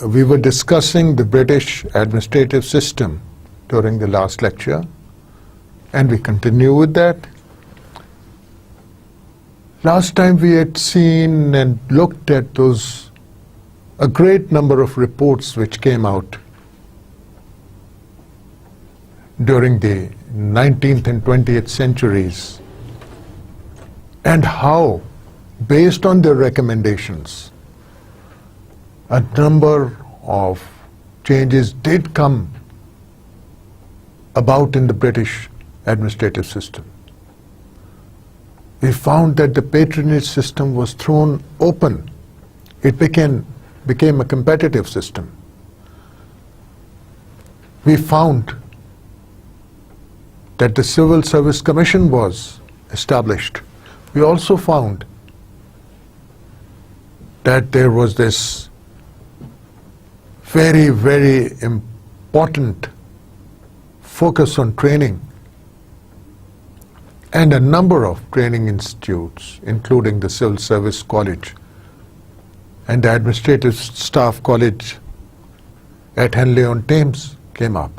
We were discussing the British administrative system during the last lecture, and we continue with that. Last time we had seen and looked at a great number of reports which came out during the 19th and 20th centuries, and how, based on their recommendations, a number of changes did come about in the British administrative system. We found that the patronage system was thrown open. It became a competitive system. We found that the Civil Service Commission was established. We also found that there was this very, very important focus on training, and a number of training institutes, including the Civil Service College and the Administrative Staff College at Henley-on-Thames came up.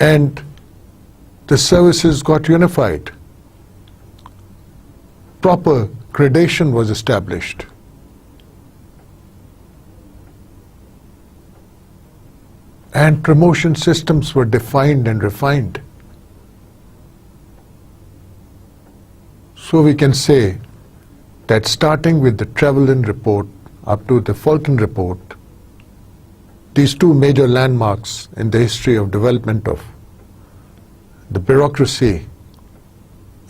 And the services got unified. Proper gradation was established. And promotion systems were defined and refined. So we can say that starting with the Trevelyan Report up to the Fulton Report, these two major landmarks in the history of development of the bureaucracy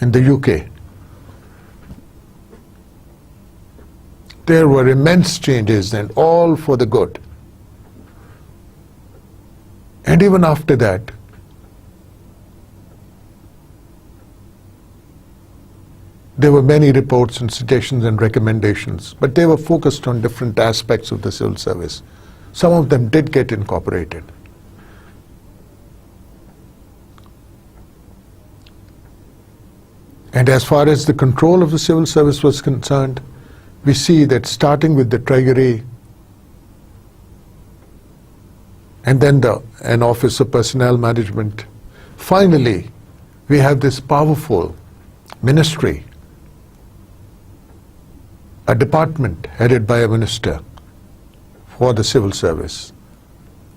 in the UK, there were immense changes, and all for the good. And even after that, there were many reports and suggestions and recommendations, but they were focused on different aspects of the civil service. Some of them did get incorporated. And as far as the control of the civil service was concerned, we see that starting with the Treasury and then an Office of Personnel Management, finally we have this powerful ministry, a department headed by a minister for the civil service,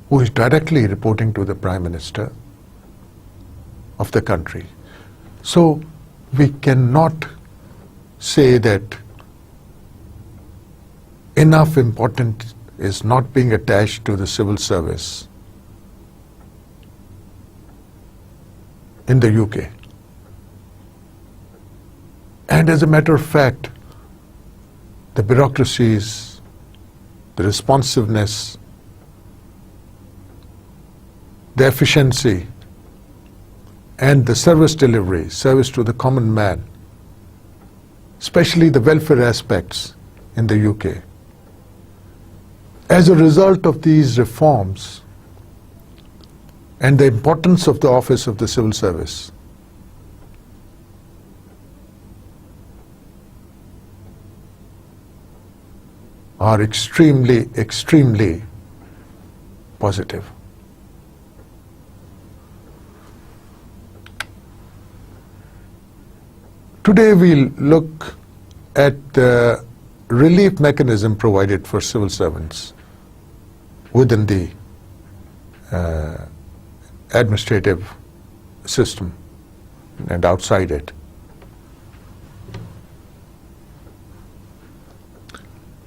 who is directly reporting to the Prime Minister of the country. So we cannot say that enough importance is not being attached to the civil service in the UK. And as a matter of fact, the bureaucracies, the responsiveness, the efficiency, and the service delivery, service to the common man, especially the welfare aspects in the UK. As a result of these reforms and the importance of the office of the civil service, are extremely, extremely positive. Today we'll look at the relief mechanism provided for civil servants within the administrative system and outside it.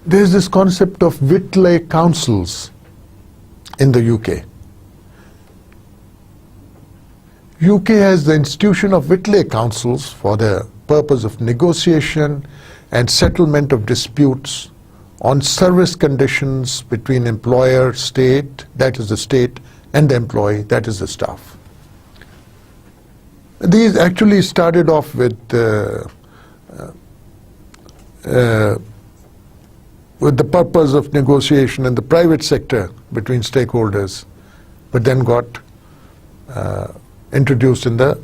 There's this concept of Whitley councils in the UK. UK has the institution of Whitley councils for the purpose of negotiation and settlement of disputes on service conditions between employer, state, that is the state, and the employee, that is the staff. These actually started off with the purpose of negotiation in the private sector between stakeholders, but then got introduced in the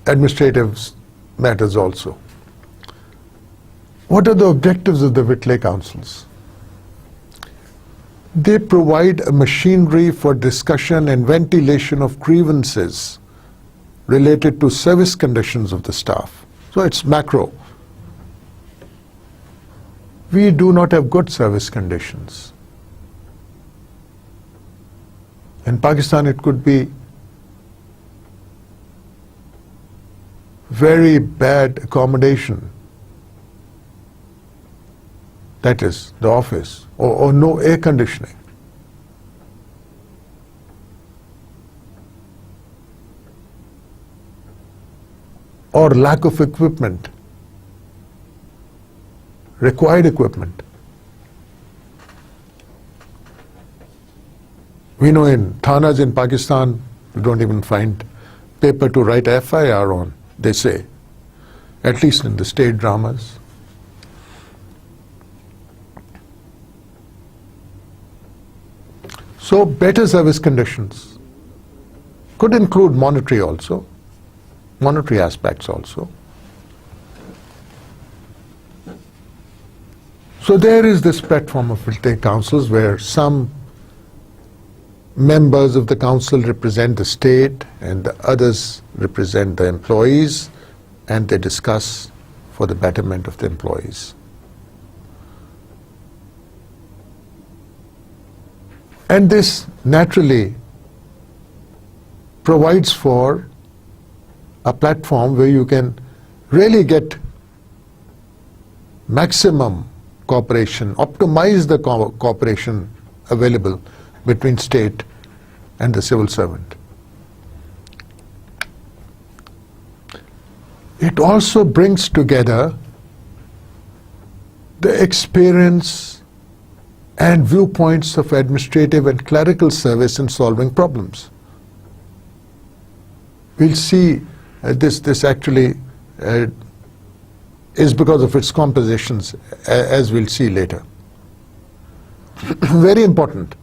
administrative matters also. What are the objectives of the Whitley Councils? They provide a machinery for discussion and ventilation of grievances related to service conditions of the staff. So it's macro. We do not have good service conditions. In Pakistan, it could be very bad accommodation. That is, the office, or no air conditioning. Or lack of equipment, required equipment. We know in thanas in Pakistan, you don't even find paper to write FIR on, they say, at least in the state dramas. So better service conditions could include monetary also, monetary aspects also. So there is this platform of Whitley Councils where some members of the council represent the state and the others represent the employees, and they discuss for the betterment of the employees. And this naturally provides for a platform where you can really get maximum cooperation, optimize the cooperation available between state and the civil servant. It also brings together the experience and viewpoints of administrative and clerical service in solving problems. We'll see this actually is because of its compositions, as we'll see later. Very important.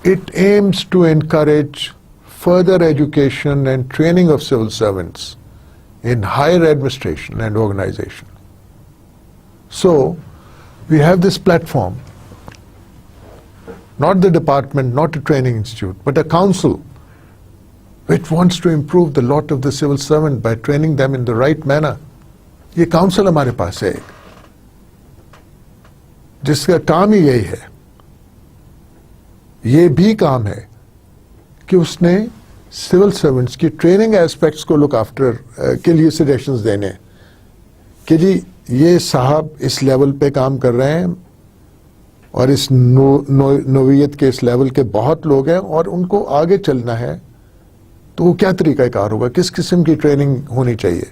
It aims to encourage further education and training of civil servants in higher administration and organization. So, we have this platform, not the department, not a training institute, but a council which wants to improve the lot of the civil servant by training them in the right manner. ये council हमारे पास है एक, जिसका काम ही यही है. ये भी काम है कि उसने सिविल सर्वेंट्स की ट्रेनिंग एस्पेक्ट्स को लुक आफ्टर के लिए सजेशंस देने कि जी ये साहब इस लेवल पे काम कर रहे हैं और इस नोवियत के इस लेवल के बहुत लोग हैं और उनको आगे चलना है, तो वो क्या तरीकाकार होगा, किस किस्म की ट्रेनिंग होनी चाहिए.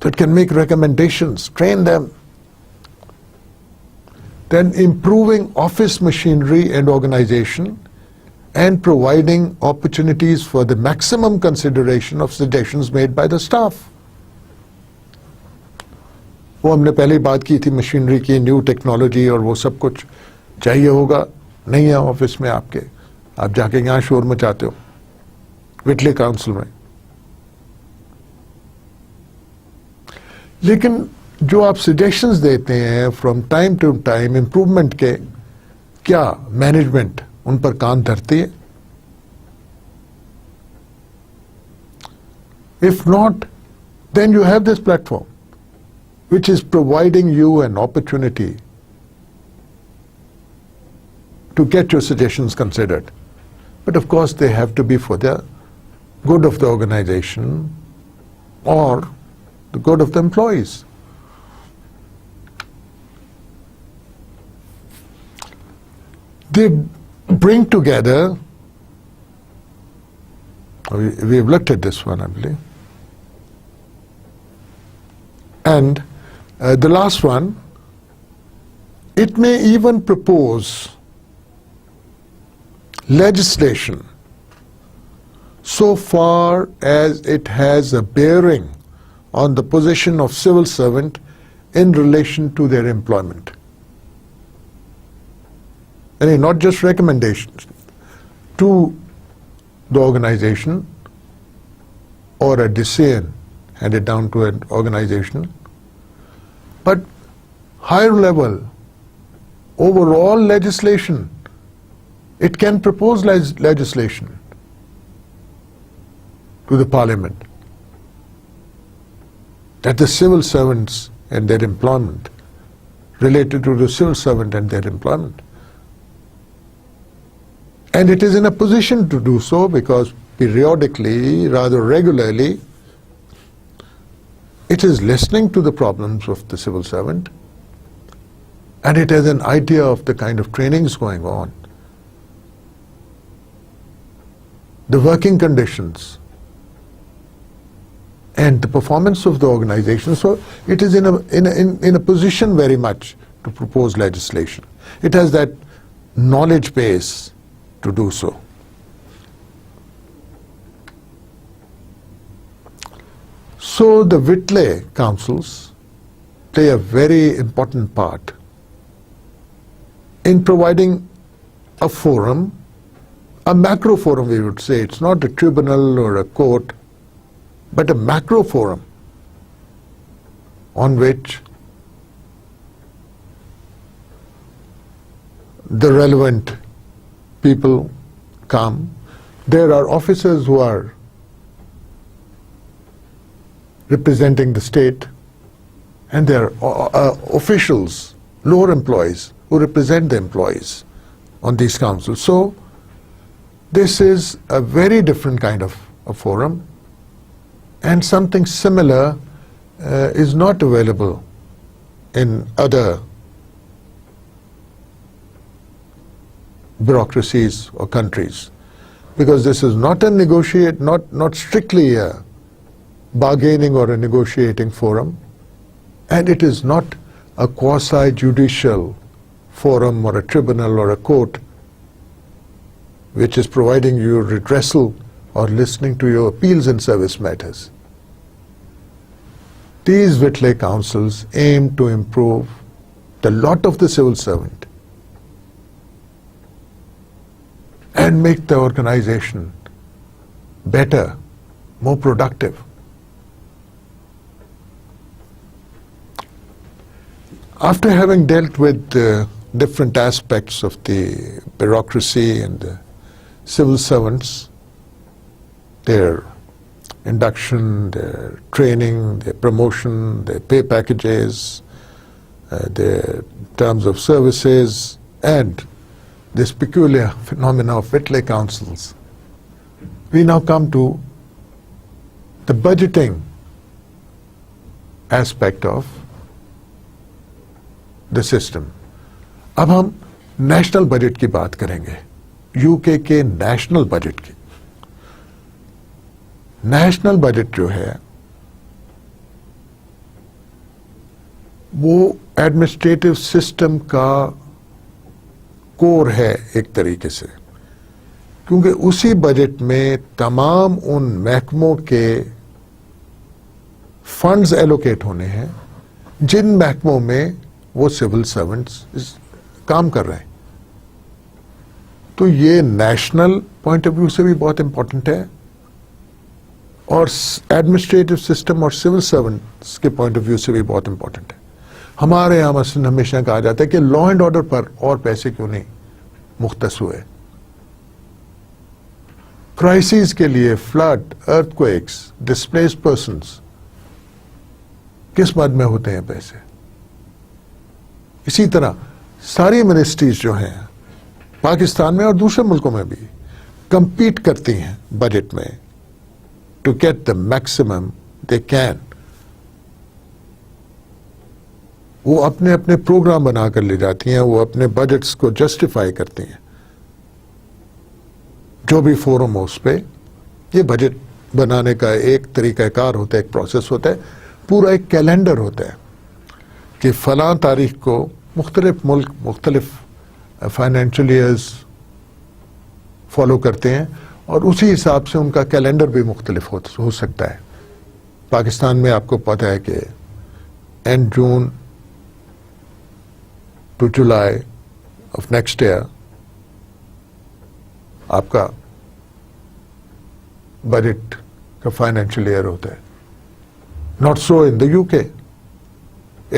तो it can make recommendations, train them. Then improving office machinery and organization and providing opportunities for the maximum consideration of suggestions made by the staff. वो हमने पहले बात की थी मशीनरी की, न्यू टेक्नोलॉजी और वो सब कुछ चाहिए होगा, नहीं है ऑफिस में आपके, आप जाके यहाँ शोर मचाते हो विटली काउंसिल में. लेकिन जो आप सजेशंस देते हैं from time to time improvement के, क्या मैनेजमेंट उन पर कान धरती है? If not, then you have this platform which is providing you an opportunity to get your suggestions considered. But of course they have to be for the good of the organization or the good of the employees. They bring together, we have looked at this one, I believe, and the last one, It may even propose legislation so far as it has a bearing on the position of civil servant in relation to their employment. And not just recommendations to the organization or a decision handed down to an organization, but higher level, overall legislation. It can propose legislation to the parliament that the civil servants and their employment, related to the civil servant and their employment. And it is in a position to do so because periodically, rather regularly, it is listening to the problems of the civil servant, and it has an idea of the kind of trainings going on, the working conditions, and the performance of the organization. So it is in a position very much to propose legislation. It has that knowledge base to do so. So the Whitley councils play a very important part in providing a forum, a macro forum we would say. It's not a tribunal or a court, but a macro forum on which the relevant people come. There are officers who are representing the state, and there are officials, lower employees, who represent the employees on these councils. So this is a very different kind of a forum, and something similar is not available in other bureaucracies or countries, because this is not a not strictly a bargaining or a negotiating forum, and it is not a quasi-judicial forum or a tribunal or a court which is providing you redressal or listening to your appeals and service matters. These Whitley councils aim to improve the lot of the civil servant and make the organization better, more productive. After having dealt with the different aspects of the bureaucracy and the civil servants, their induction, their training, their promotion, their pay packages, their terms of services, and this peculiar phenomena of Whitley councils, we now come to the budgeting aspect of the system. अब हम national budget की बात करेंगे, UK के national budget की. National budget जो है वो एडमिनिस्ट्रेटिव सिस्टम का कोर है एक तरीके से, क्योंकि उसी बजट में तमाम उन महकमों के फंड्स एलोकेट होने हैं जिन महकमों में वो सिविल सर्वेंट्स काम कर रहे हैं. तो ये नेशनल पॉइंट ऑफ व्यू से भी बहुत इंपॉर्टेंट है, और एडमिनिस्ट्रेटिव सिस्टम और सिविल सर्वेंट्स के पॉइंट ऑफ व्यू से भी बहुत इंपॉर्टेंट है. हमारे यहाँ मसलन हमेशा कहा जाता है कि लॉ एंड ऑर्डर पर और पैसे क्यों नहीं मुख्तस हुए. क्राइसिस के लिए, फ्लड, अर्थक्वेक्स, डिस्प्लेस्ड पर्सन्स, किस मद में होते हैं पैसे. इसी तरह सारी मिनिस्ट्रीज जो हैं पाकिस्तान में और दूसरे मुल्कों में भी कंपीट करती हैं बजट में to get the maximum they can. वो अपने अपने प्रोग्राम बनाकर ले जाती हैं, वो अपने बजट्स को जस्टिफाई करती हैं. जो भी फोरम हो उस पे ये बजट बनाने का एक तरीकाकार होता है, एक प्रोसेस होता है, पूरा एक कैलेंडर होता है कि फलां तारीख को मुख्तलिफ मुल्क मुख्तलिफ फाइनेंशियल ईयर्स फॉलो करते हैं और उसी हिसाब से उनका कैलेंडर भी मुख्तलिफ हो सकता है। पाकिस्तान में आपको पता है कि and June to July of next year आपका बजट का फाइनेंशियल ईयर होता है। Not so in the UK,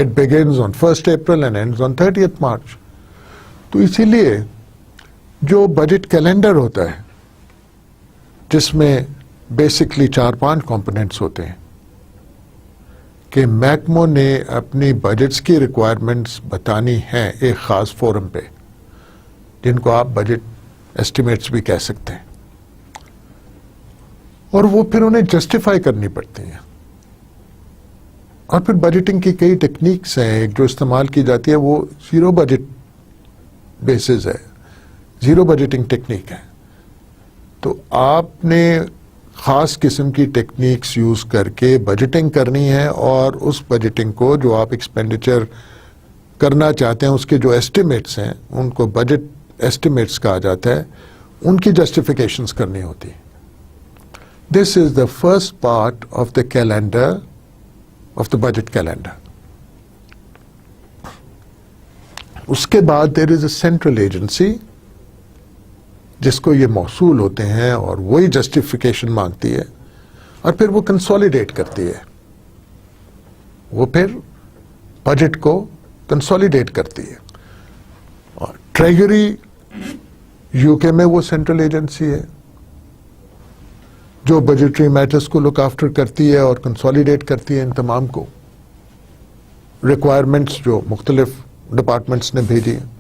it begins on 1 April and ends on 30 March. तो इसीलिए जो बजट कैलेंडर होता है जिसमें बेसिकली 4-5 कंपोनेंट्स होते हैं कि महकमों ने अपनी बजट्स की रिक्वायरमेंट्स बतानी हैं एक ख़ास फोरम पे, जिनको आप बजट एस्टिमेट्स भी कह सकते हैं, और वो फिर उन्हें जस्टिफाई करनी पड़ती हैं। और फिर बजटिंग की कई टेक्निक्स हैं, एक जो इस्तेमाल की जाती है वो जीरो बजट बेसिस है, जीरो बजटिंग टेक्निक है। तो आपने ख़ास किस्म की टेक्निक्स यूज़ करके बजटिंग करनी है और उस बजटिंग को जो आप एक्सपेंडिचर करना चाहते हैं उसके जो एस्टिमेट्स हैं उनको बजट एस्टिमेट्स कहा जाता है, उनकी जस्टिफिकेशंस करनी होती है। This is the first part of the calendar of the budget calendar. उसके बाद there is a central agency जिसको ये मौसूल होते हैं और वही जस्टिफिकेशन मांगती है और फिर वो कंसोलिडेट करती है, वो फिर बजट को कंसोलिडेट करती है। और ट्रेजरी यूके में वो सेंट्रल एजेंसी है जो बजटरी मैटर्स को लुक आफ्टर करती है और कंसोलिडेट करती है इन तमाम को, रिक्वायरमेंट्स जो मुख्तलिफ डिपार्टमेंट्स ने भेजी हैं।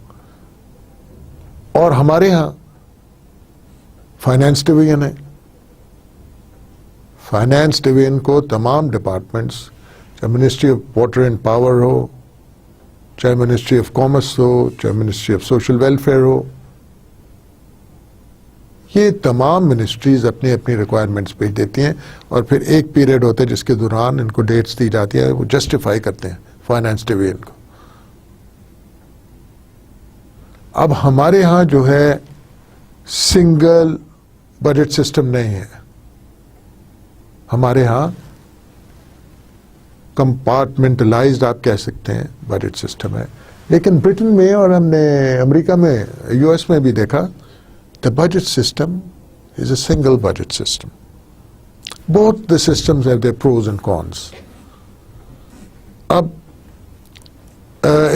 और हमारे यहाँ फाइनेंस डिवीजन है। फाइनेंस डिवीजन को तमाम डिपार्टमेंट्स, चाहे ministry of water and power हो, चाहे मिनिस्ट्री ऑफ कॉमर्स हो, चाहे मिनिस्ट्री ऑफ सोशल वेलफेयर हो, ये तमाम मिनिस्ट्रीज अपनी अपनी रिक्वायरमेंट्स भेज देती हैं और फिर एक पीरियड होता है जिसके दौरान इनको डेट्स दी जाती है, वो जस्टिफाई करते हैं फाइनेंस डिवीजन को। अब हमारे यहाँ जो है सिंगल बजट सिस्टम नहीं है, हमारे यहाँ कंपार्टमेंटलाइज्ड आप कह सकते हैं बजट सिस्टम है। लेकिन ब्रिटेन में और हमने अमेरिका में, यूएस में भी देखा, the budget system is a single budget system. Both the systems have their pros and cons.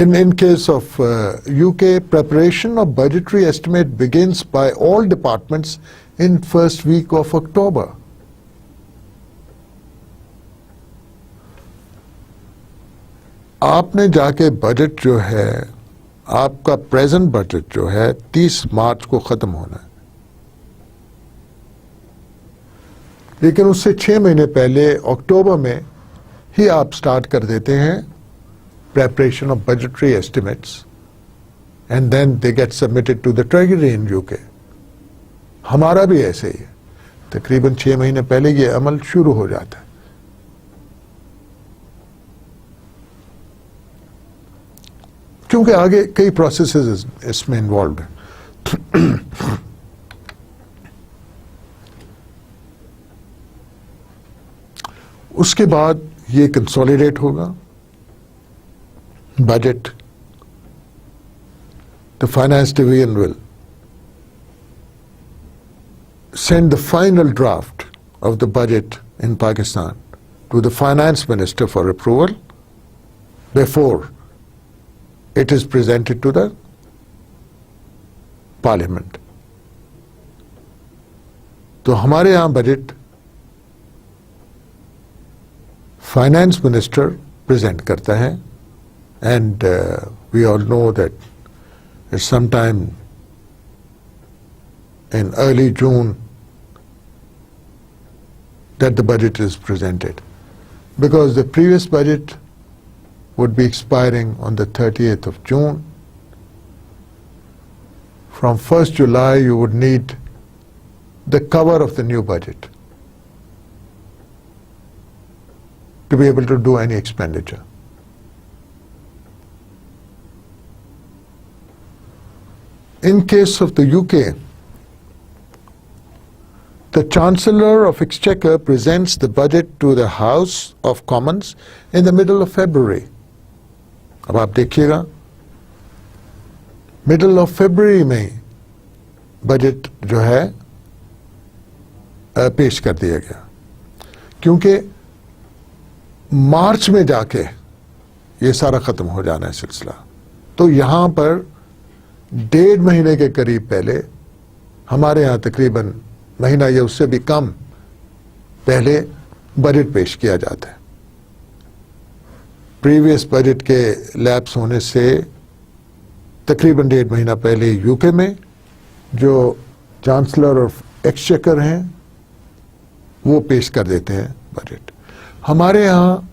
In case of UK, preparation of budgetary estimate begins by all departments in first week of October. आपने जाके budget जो है, आपका present budget जो है 30 मार्च को खत्म होना है, लेकिन उससे 6 महीने पहले अक्टूबर में ही आप स्टार्ट कर देते हैं preparation of budgetary estimates and then they get submitted to the treasury in UK. हमारा भी ऐसे ही है, तकरीबन 6 महीने पहले ये अमल शुरू हो जाता है। क्योंकि आगे कई प्रोसेसेस इसमें इन्वॉल्व हैं। उसके बाद ये कंसोलिडेट होगा budget. The finance division will send the final draft of the budget in Pakistan to the finance minister for approval before it is presented to the parliament. तो हमारे यहाँ बजट फाइनेंस मिनिस्टर प्रेजेंट करता है and we all know that it's sometime in early June that the budget is presented, because the previous budget would be expiring on the 30th of June. From 1st July you would need the cover of the new budget to be able to do any expenditure. in case of the UK, the Chancellor of Exchequer presents the budget to the House of Commons in the middle of February. अब आप देखिएगा, middle of February में budget जो है पेश कर दिया गया, क्योंकि मार्च में जाके ये सारा खत्म हो जाना है सिलसिला। तो यहां पर 1.5 महीने के करीब पहले, हमारे यहां तकरीबन महीना या उससे भी कम पहले बजट पेश किया जाता है। प्रीवियस बजट के लैप्स होने से तकरीबन 1.5 महीना पहले यूके में जो चांसलर ऑफ एक्सचेकर हैं वो पेश कर देते हैं बजट। हमारे यहाँ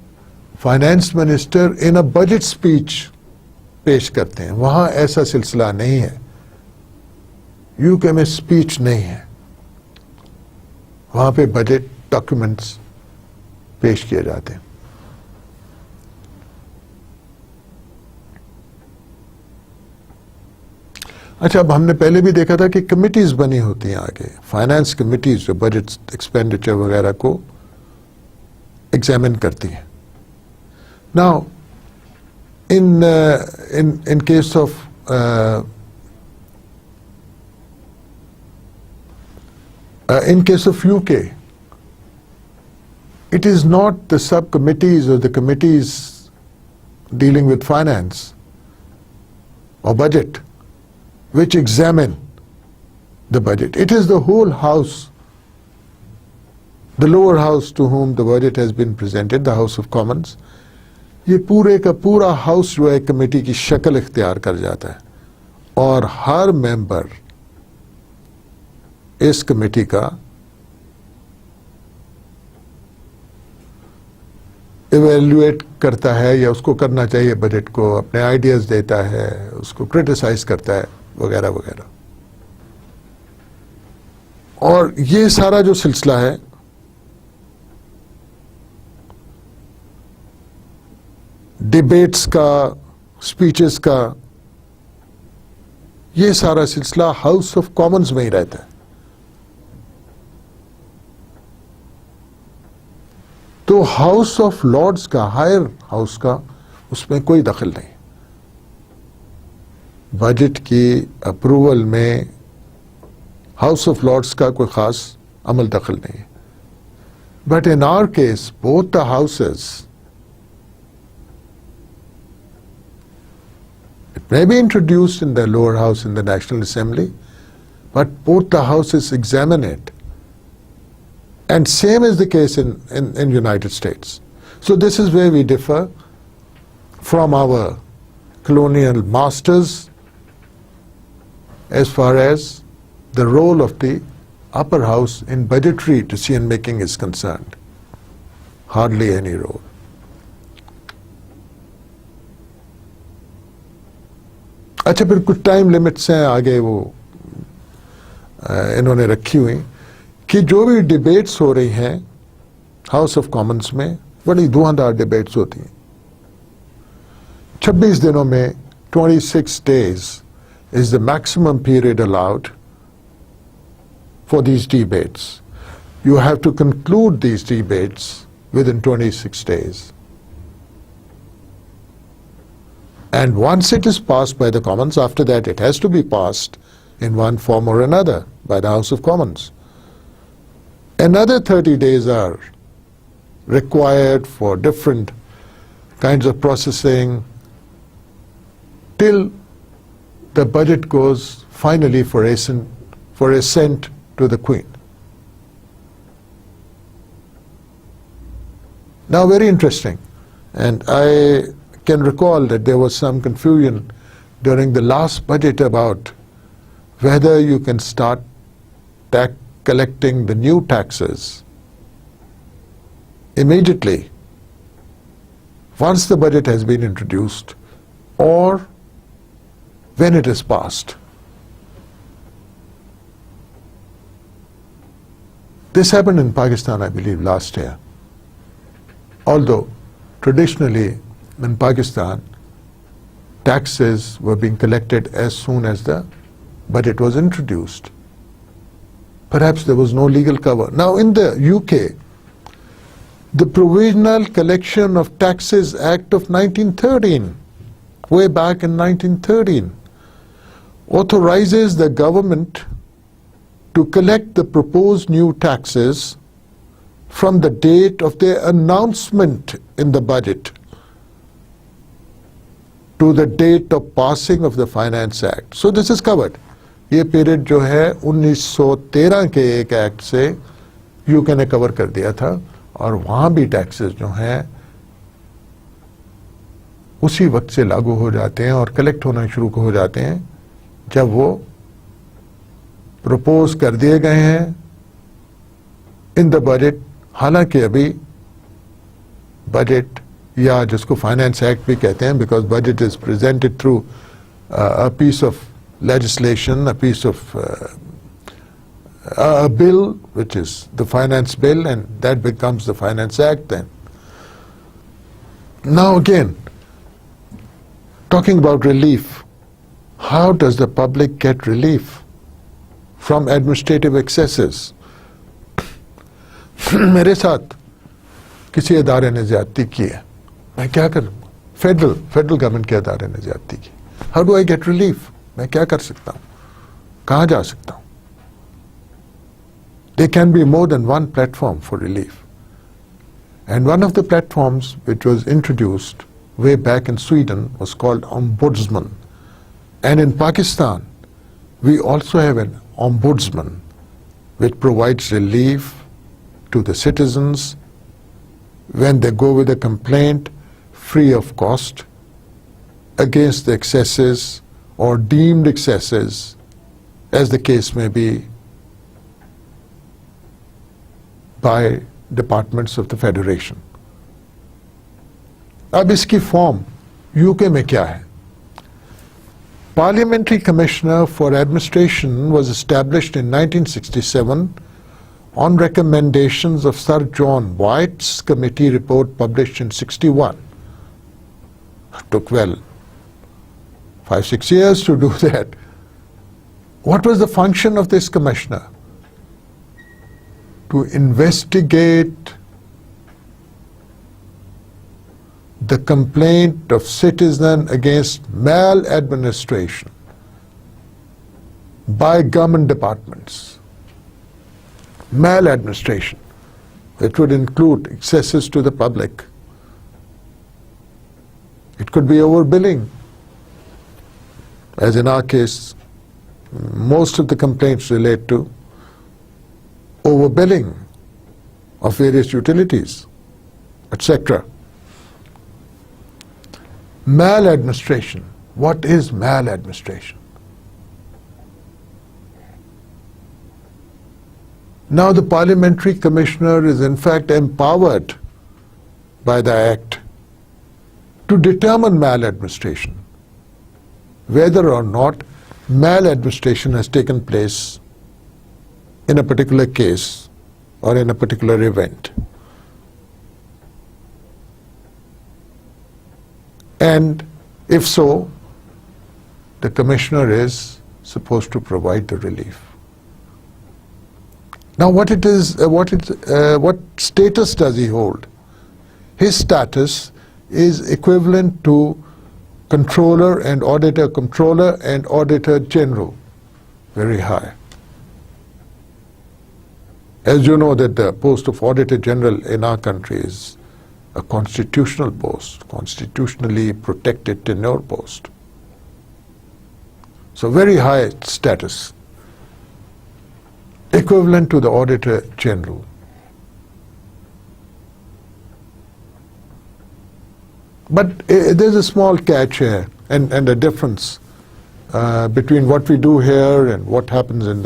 finance minister in a budget speech पेश करते हैं, वहां ऐसा सिलसिला नहीं है। यूके में स्पीच नहीं है, वहां पे बजट डॉक्यूमेंट्स पेश किए जाते हैं। अच्छा, अब हमने पहले भी देखा था कि कमिटीज बनी होती हैं आगे, फाइनेंस कमिटीज जो बजट एक्सपेंडिचर वगैरह को एग्जामिन करती हैं। Now in case of UK, it is not the subcommittees or the committees dealing with finance or budget which examine the budget. It is the whole house, the lower house to whom the budget has been presented, the House of Commons. ये पूरे का पूरा house जो है committee की शक्ल इख्तियार कर जाता है और हर मेंबर इस कमेटी का इवैल्यूएट करता है या उसको करना चाहिए बजट को, अपने आइडियाज देता है, उसको क्रिटिसाइज करता है वगैरह वगैरह। और ये सारा जो सिलसिला है डिबेट्स का, स्पीचेस का, ये सारा सिलसिला हाउस ऑफ कॉमन्स में ही रहता है। तो हाउस ऑफ लॉर्ड्स का, हायर हाउस का, उसमें कोई दखल नहीं। बजट की अप्रूवल में हाउस ऑफ लॉर्ड्स का कोई खास अमल दखल नहीं है। But in our case both the houses may be introduced in the lower house in the National Assembly, but both the houses examine it. And same is the case in United States. So this is where we differ from our colonial masters as far as the role of the upper house in budgetary decision making is concerned. Hardly any role. अच्छा, फिर कुछ time limits हैं आगे वो इन्होंने रखी हुई कि जो भी डिबेट्स हो रही हैं हाउस ऑफ कॉमन्स में, बड़ी धुआंधार डिबेट्स होती हैं। 26 दिनों में 26 days is the maximum period allowed for these debates. You have to conclude these debates within 26 days. And once it is passed by the Commons, after that it has to be passed in one form or another by the House of Commons. Another 30 days are required for different kinds of processing till the budget goes finally for assent to the Queen. Now, very interesting, and I can recall that there was some confusion during the last budget about whether you can start collecting the new taxes immediately once the budget has been introduced or when it is passed. This happened in Pakistan, I believe, last year. Although traditionally in Pakistan, taxes were being collected as soon as the but it was introduced. Perhaps there was no legal cover. Now in the UK, the Provisional Collection of Taxes Act of 1913, way back in 1913, authorizes the government to collect the proposed new taxes from the date of their announcement in the budget to the date of passing of the Finance Act. So this is covered. ये period जो है 1913 के एक act से UK ने cover कर दिया था और वहां भी टैक्सेस जो हैं उसी वक्त से लागू हो जाते हैं और कलेक्ट होना शुरू हो जाते हैं जब वो प्रपोज कर दिए गए हैं इन द बजट। हालांकि अभी बजट या जिसको फाइनेंस एक्ट भी कहते हैं, because budget is presented through a piece of legislation, a piece of a bill, which is the finance bill, and that becomes the Finance Act then. Now again, talking about relief, how does the public get relief from administrative excesses? मेरे साथ किसी अदारे ने ज्यादती की है, मैं क्या करूँ? फेडरल गवर्नमेंट के अदारे ने ज्यादती की। How do I get relief? मैं क्या कर सकता हूं? कहां जा सकता हूं? There can be more than one platform for relief. And one of the platforms which was introduced way back in Sweden was called Ombudsman. And in Pakistan, we also have an Ombudsman which provides relief to the citizens when they go with a complaint free of cost against the excesses or deemed excesses, as the case may be, by departments of the Federation. अब इसकी form UK में क्या है? Parliamentary Commissioner for Administration was established in 1967 on recommendations of Sir John White's committee report published in 61. It took 5-6 years to do that. What was the function of this commissioner? To investigate the complaint of citizen against maladministration by government departments. Maladministration. It would include excesses to the public. It could be overbilling. As in our case, most of the complaints relate to overbilling of various utilities, etc. Maladministration. What is maladministration? Now the Parliamentary Commissioner is in fact empowered by the Act to determine maladministration, whether or not maladministration has taken place in a particular case or in a particular event. And if so, the commissioner is supposed to provide the relief. Now what status does he hold? His status is equivalent to Controller and Auditor General, very high. As you know that the post of Auditor General in our country is a constitutional post, constitutionally protected tenure post. So very high status, equivalent to the Auditor General. But there's a small catch here and a difference between what we do here and what happens in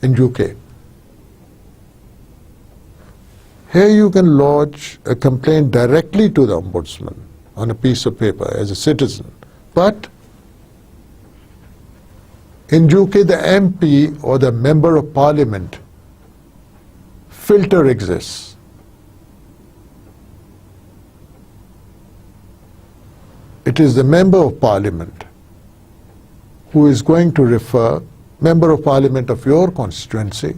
UK. Here you can lodge a complaint directly to the Ombudsman on a piece of paper as a citizen. But in UK, the MP or the Member of Parliament filter exists. It is the Member of Parliament who is going to refer member of parliament of your constituency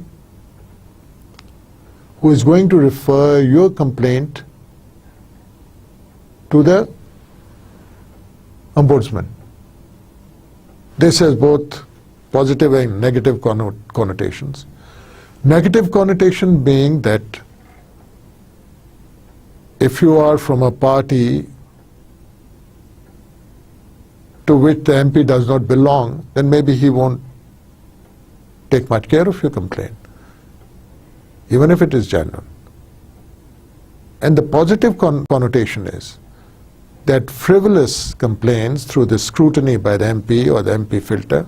who is going to refer your complaint to the ombudsman. This has both positive and negative connotations. Negative connotation being that if you are from a party to which the MP does not belong, then maybe he won't take much care of your complaint, even if it is genuine. And the positive connotation is that frivolous complaints through the scrutiny by the MP or the MP filter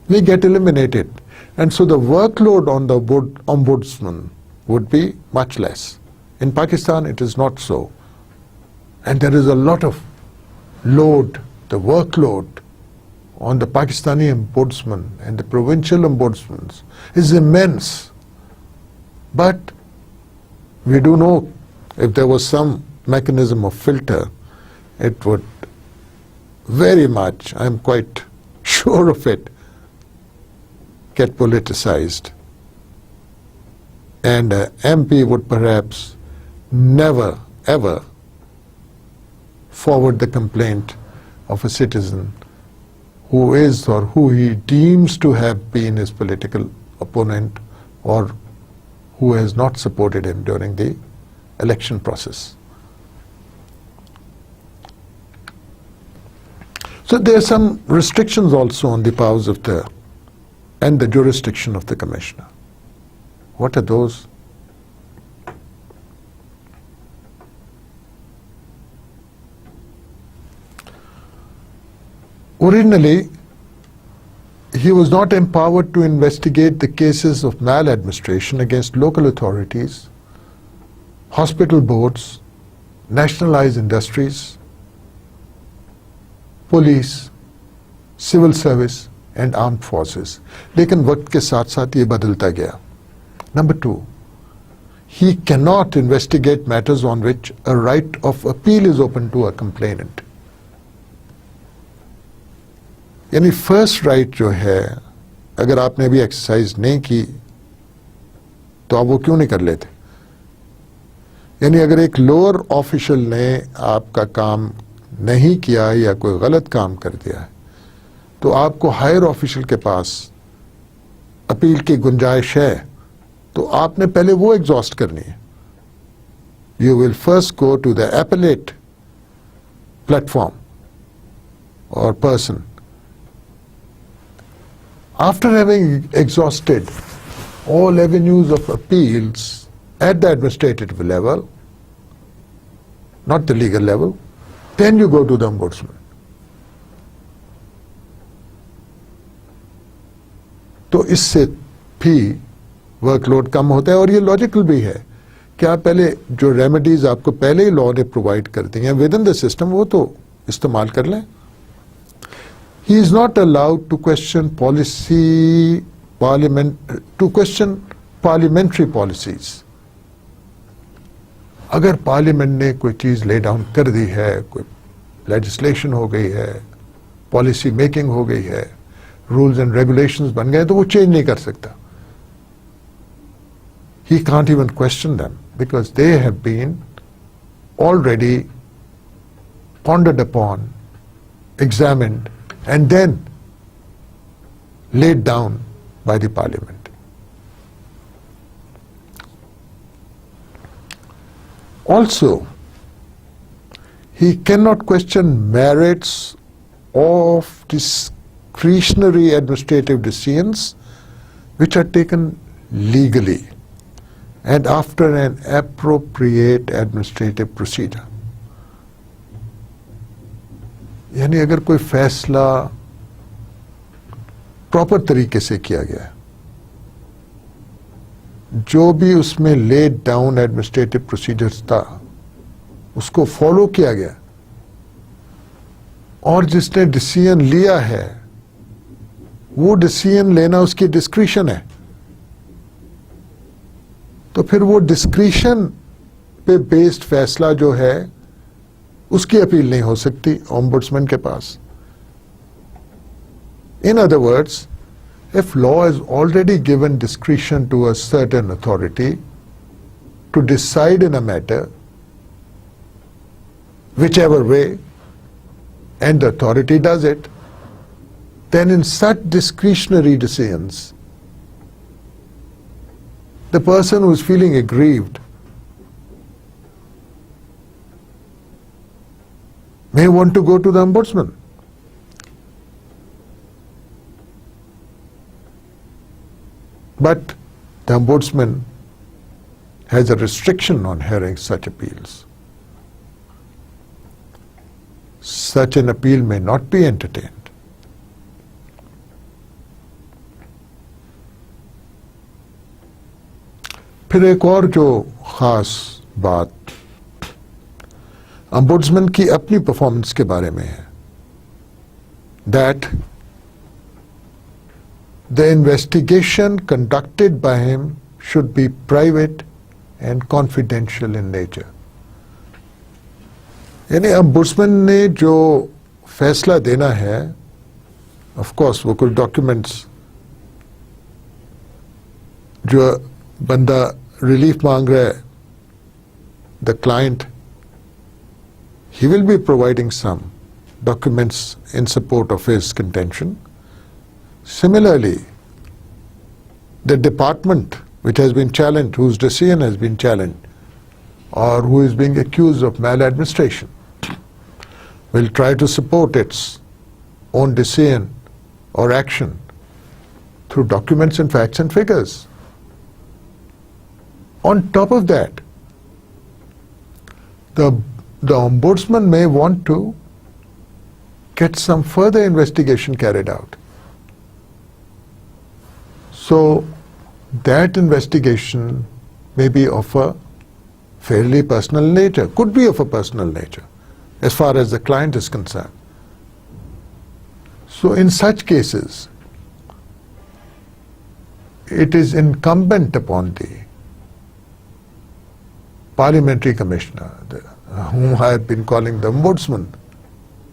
may get eliminated. And so the workload on the ombudsman would be much less. In Pakistan, it is not so. And there is a lot of load, the workload on the Pakistani ombudsman and the provincial ombudsmans is immense. But we do know if there was some mechanism of filter, it would very much, I'm quite sure of it, get politicized. And an MP would perhaps never, ever forward the complaint of a citizen who is or who he deems to have been his political opponent or who has not supported him during the election process. So there are some restrictions also on the powers of and the jurisdiction of the commissioner. What are those? Originally, he was not empowered to investigate the cases of maladministration against local authorities, hospital boards, nationalized industries, police, civil service and armed forces. लेकिन वक्त के साथ साथ ये बदलता गया. Number 2, he cannot investigate matters on which a right of appeal is open to a complainant. यानी first right जो है, अगर आपने भी एक्सरसाइज नहीं की तो आप वो क्यों नहीं कर लेते? यानी अगर एक लोअर ऑफिशियल ने आपका काम नहीं किया या कोई गलत काम कर दिया है तो आपको हायर ऑफिशियल के पास अपील की गुंजाइश है, तो आपने पहले वो एग्जॉस्ट करनी है. You will first go to the appellate platform और person. After having exhausted all avenues of appeals at the administrative level, not the legal level, then you go to the ombudsman. तो इससे भी workload कम होता है और ये logical भी है कि आप पहले जो रेमेडीज आपको पहले ही लॉ ने प्रोवाइड कर दी हैं विद इन द सिस्टम वो तो इस्तेमाल कर लें. He is not allowed to question parliamentary policies. अगर पार्लियामेंट ने कोई चीज ले डाउन कर दी है, कोई लेजिस्लेशन हो गई है, पॉलिसी मेकिंग हो गई है, रूल्स एंड रेगुलेशंस बन गए, तो वो चेंज नहीं कर सकता. He can't even question them because they have been already pondered upon, examined and then laid down by the parliament. Also, he cannot question merits of discretionary administrative decisions which are taken legally and after an appropriate administrative procedure. यानी अगर कोई फैसला proper तरीके से किया गया है, जो भी उसमें लेड डाउन एडमिनिस्ट्रेटिव प्रोसीजर्स था उसको फॉलो किया गया और जिसने डिसीजन लिया है वो डिसीजन लेना उसकी डिस्क्रिशन है, तो फिर वो डिस्क्रिशन पे बेस्ड फैसला जो है उसकी अपील नहीं हो सकती ओम्बुड्समैन के पास. In other words, if law has already given discretion to a certain authority to decide in a matter, whichever way, and the authority does it, then in such discretionary decisions, the person who is feeling aggrieved may want to go to the ombudsman. But the ombudsman has a restriction on hearing such appeals. Such an appeal may not be entertained. फिर एक और जो खास बात ombudsman की अपनी performance के बारे में है, that the investigation conducted by him should be private and confidential in nature. यानी ombudsman ने जो फैसला देना है, of course वो कुछ डॉक्यूमेंट्स, जो बंदा रिलीफ मांग रहा है, the client, he will be providing some documents in support of his contention. Similarly, the department which has been challenged, whose decision has been challenged, or who is being accused of maladministration, will try to support its own decision or action through documents and facts and figures. On top of that, the ombudsman may want to get some further investigation carried out. So that investigation may be of a fairly personal nature, could be of a personal nature, as far as the client is concerned. So in such cases, it is incumbent upon the parliamentary commissioner, whom I have been calling the ombudsman,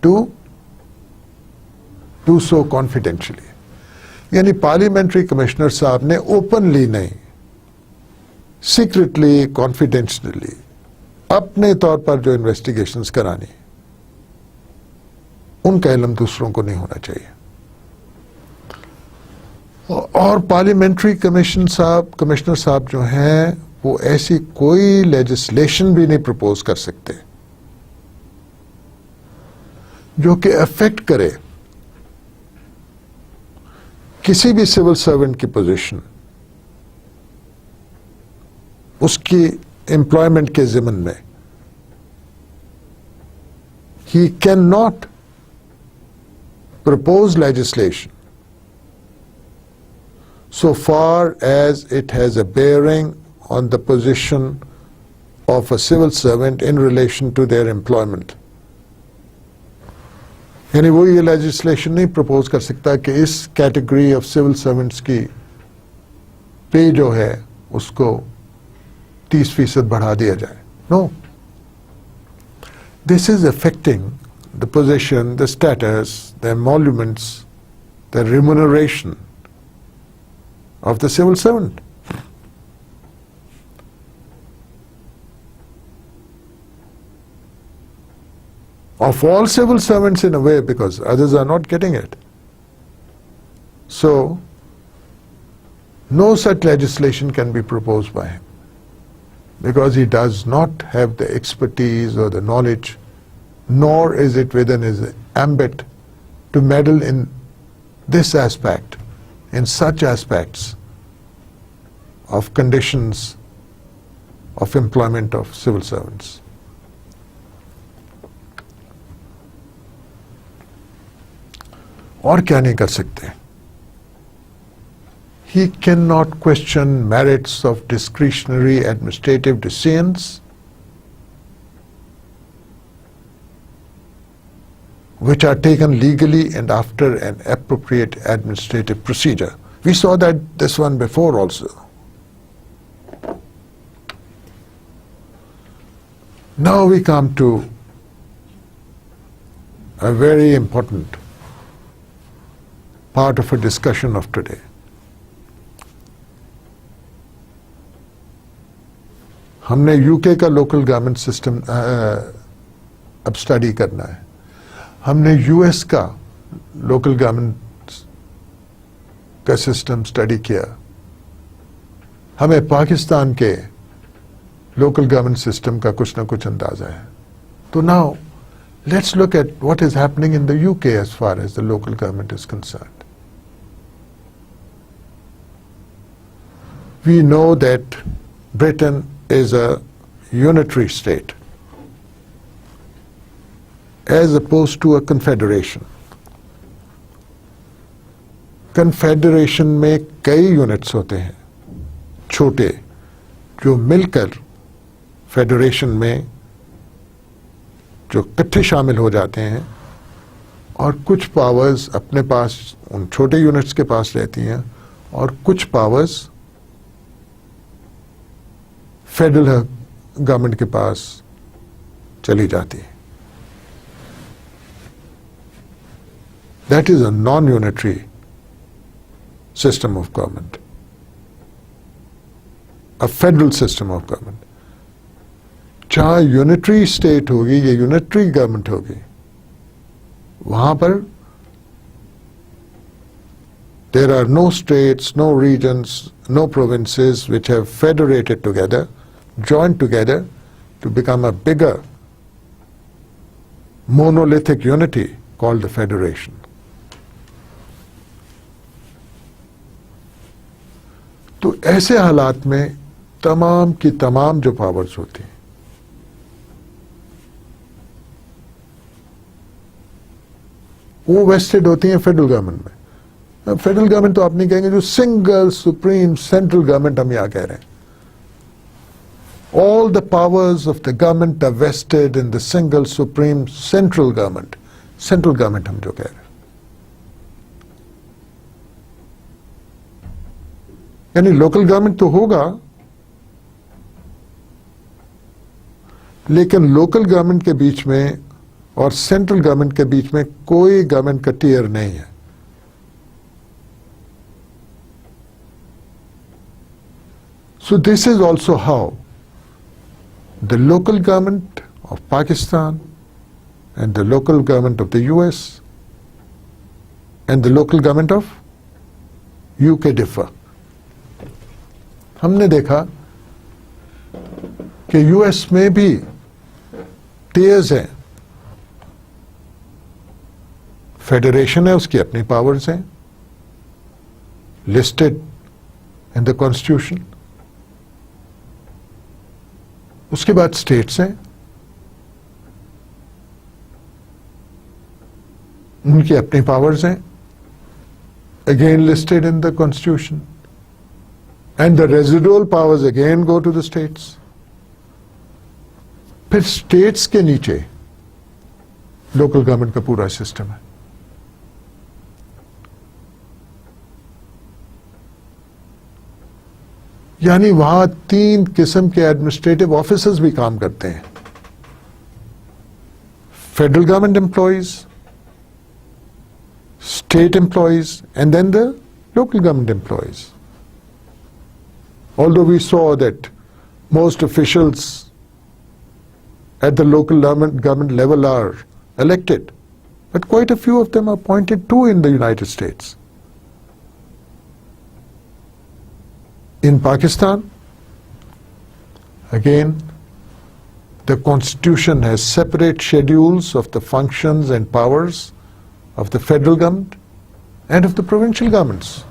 to do so confidentially. यानी parliamentary commissioner साहब ने openly नहीं, secretly, confidentiality अपने तौर पर जो investigations करानी, उनका इल्म दूसरों को नहीं होना चाहिए. और पार्लियामेंट्री कमिश्नर साहब जो हैं, वो ऐसी कोई लेजिस्लेशन भी नहीं प्रपोज कर सकते जो कि अफेक्ट करे किसी भी सिविल सर्वेंट की पोजीशन, उसकी एम्प्लॉयमेंट के ज़िमन में. He can not propose legislation so far as it has a bearing on the position of a civil servant in relation to their employment. यानी वो ये लेजिस्लेशन नहीं प्रपोज कर सकता कि इस कैटेगरी ऑफ सिविल सर्वेंट्स की पे जो है उसको 30% बढ़ा दिया जाए. No, this is affecting the position, the status, the emoluments, the remuneration of the civil servant. Of all civil servants in a way, because others are not getting it. So, no such legislation can be proposed by him, because he does not have the expertise or the knowledge, nor is it within his ambit to meddle in this aspect, in such aspects of conditions of employment of civil servants. और क्या नहीं कर सकते? He cannot question merits of discretionary administrative decisions which are taken legally and after an appropriate administrative procedure. We saw that this one before also. Now we come to a very important part of a discussion of today. हमने UK का local government system अब study करना है, हमने US का local government का system study किया, हमें पाकिस्तान के लोकल गवर्नमेंट सिस्टम का कुछ ना कुछ अंदाजा है. तो now let's look at what is happening in the UK as far as the local government is concerned. We know that Britain is a unitary state as opposed to a confederation. Confederation में कई units होते हैं छोटे जो मिलकर federation में जो इकट्ठे शामिल हो जाते हैं और कुछ पावर्स अपने पास उन छोटे यूनिट्स के पास रहती हैं और कुछ पावर्स फेडरल गवर्नमेंट के पास चली जाती है. That is a non unitary system of government, a federal system of government. चाहे यूनिटरी स्टेट होगी या यूनिटरी गवर्नमेंट होगी, वहां पर there are no states, no regions, no provinces which have federated together, joined together to become a bigger monolithic unity called the federation. तो ऐसे हालात में तमाम की तमाम जो पावर्स होती हैं वो वेस्टेड होती हैं फेडरल गवर्नमेंट में. फेडरल गवर्नमेंट तो आप नहीं कहेंगे, जो सिंगल सुप्रीम सेंट्रल गवर्नमेंट हम यहां कह रहे हैं. All the powers of the government are vested in the single supreme central government. Central government हम जो कह रहे हैं, यानी लोकल गवर्नमेंट तो होगा लेकिन लोकल गवर्नमेंट के बीच में और सेंट्रल गवर्नमेंट के बीच में कोई गवर्नमेंट का टियर नहीं है. So this is also how the local government of Pakistan and the local government of the US and the local government of UK differ. हमने देखा कि यूएस में भी टियर्स हैं, फेडरेशन है, उसकी अपनी पावर्स हैं लिस्टेड इन द कॉन्स्टिट्यूशन. उसके बाद स्टेट्स हैं, उनकी अपनी पावर्स हैं, again listed in the constitution. And the residual powers again go to the states. फिर states के नीचे local government का पूरा सिस्टम है. यानी वहां 3 किस्म के एडमिनिस्ट्रेटिव ऑफिसर्स भी काम करते हैं. Federal government employees, state employees and then the local government employees. Although we saw that most officials at the local government level are elected, but quite a few of them are appointed too in the United States. In Pakistan, again, the constitution has separate schedules of the functions and powers of the federal government and of the provincial governments.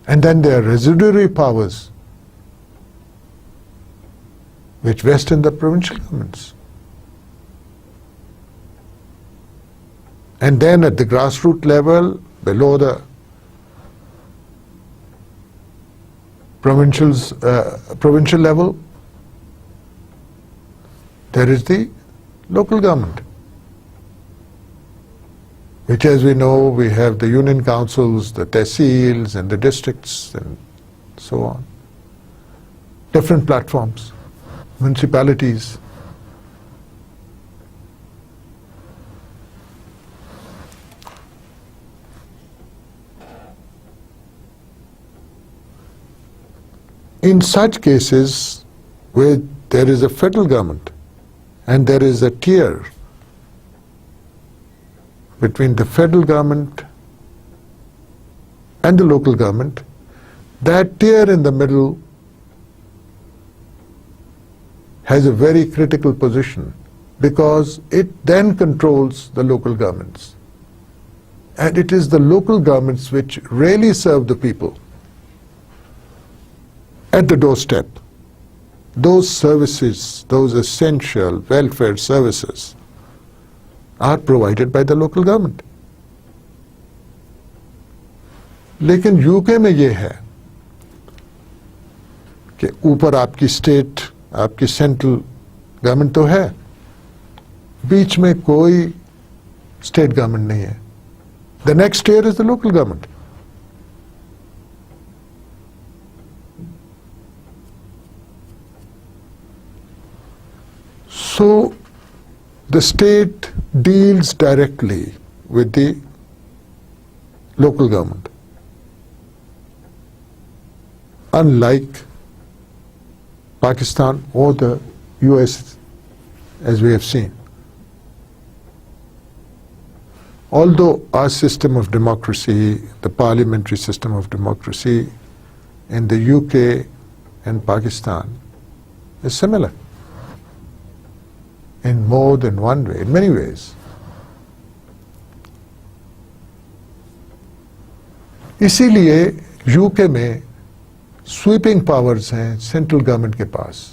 And then there are residuary powers which vest in the provincial governments. And then at the grassroots level, below the provincial level, there is the local government, which, as we know, we have the union councils, the tehsils and the districts and so on. Different platforms, municipalities. In such cases where there is a federal government and there is a tier between the federal government and the local government, that tier in the middle has a very critical position because it then controls the local governments. And it is the local governments which really serve the people at the doorstep. Those services, those essential welfare services are provided by the local government. लेकिन UK में ये है कि ऊपर आपकी state, आपकी central government तो है, बीच में कोई स्टेट गवर्नमेंट नहीं है. The next tier is the local government. So the state deals directly with the local government. Unlike Pakistan or the US, as we have seen. Although our system of democracy, the parliamentary system of democracy in the UK and Pakistan is similar in more than one way, in many ways. इसीलिए UK में sweeping powers हैं central government के पास